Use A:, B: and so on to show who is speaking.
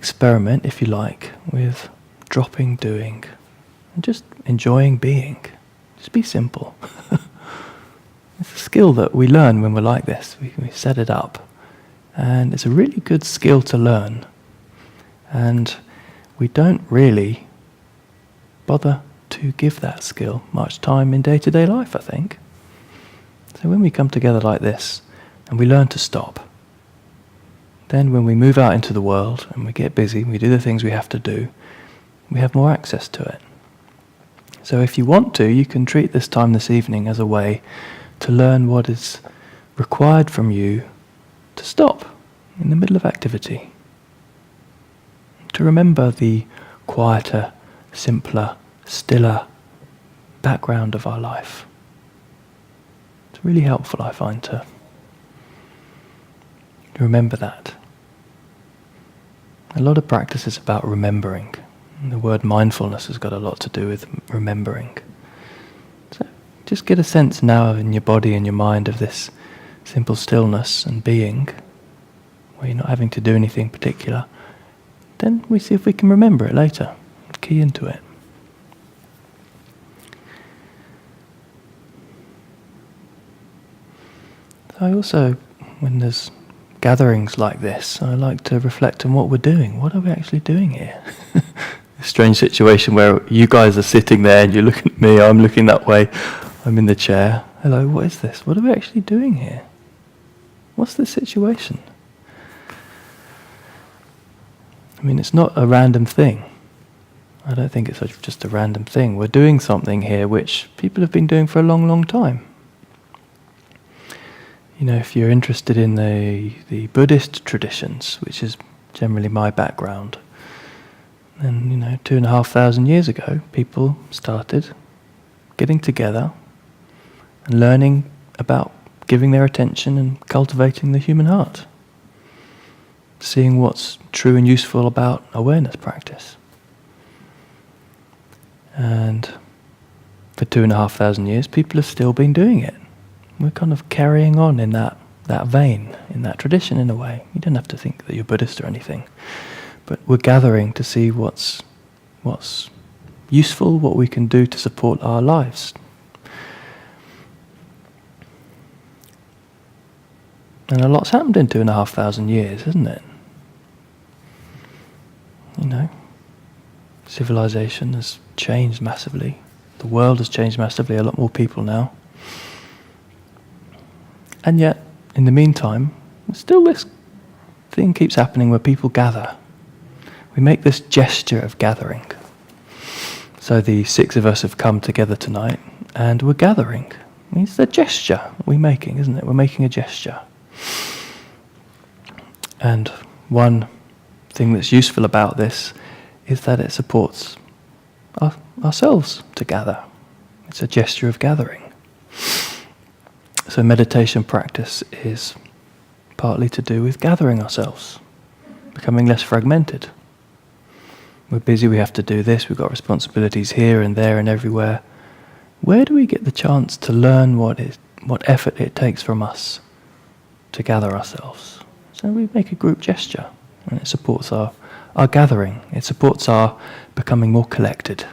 A: experiment, if you like, with dropping doing and just enjoying being. Just be simple. It's a skill that we learn when we're like this. We set it up. And it's a really good skill to learn. And we don't really bother to give that skill much time in day-to-day life, I think. So when we come together like this and we learn to stop, then when we move out into the world and we get busy, we do the things we have to do, we have more access to it. So if you want to, you can treat this time this evening as a way to learn what is required from you to stop in the middle of activity. To remember the quieter, simpler, stiller background of our life. It's really helpful, I find, to remember that. A lot of practice is about remembering. And the word mindfulness has got a lot to do with remembering. So just get a sense now in your body and your mind of this simple stillness and being, where you're not having to do anything particular. Then we see if we can remember it later, key into it. So I also, when there's gatherings like this, I like to reflect on what we're doing. What are we actually doing here? A strange situation where you guys are sitting there and you're looking at me, I'm looking that way, I'm in the chair. Hello, what is this? What are we actually doing here? What's the situation? I mean, it's not a random thing. I don't think it's just a random thing. We're doing something here which people have been doing for a long, long time. You know, if you're interested in the Buddhist traditions, which is generally my background, then, 2,500 years ago, people started getting together and learning about giving their attention and cultivating the human heart. Seeing what's true and useful about awareness practice. And for 2,500 years, people have still been doing it. We're kind of carrying on in that vein, in that tradition in a way. You don't have to think that you're Buddhist or anything. But we're gathering to see what's useful, what we can do to support our lives. And a lot's happened in 2,500 years, hasn't it? Civilization has changed massively. The world has changed massively, a lot more people now. And yet, in the meantime, still this thing keeps happening where people gather. We make this gesture of gathering. So the 6 of us have come together tonight, and we're gathering. It's the gesture we're making, isn't it? We're making a gesture. And one thing that's useful about this is that it supports ourselves to gather. It's a gesture of gathering. So meditation practice is partly to do with gathering ourselves, becoming less fragmented. We're busy, we have to do this, we've got responsibilities here and there and everywhere. Where do we get the chance to learn what effort it takes from us to gather ourselves? So we make a group gesture, and it supports our gathering. It supports our becoming more collected.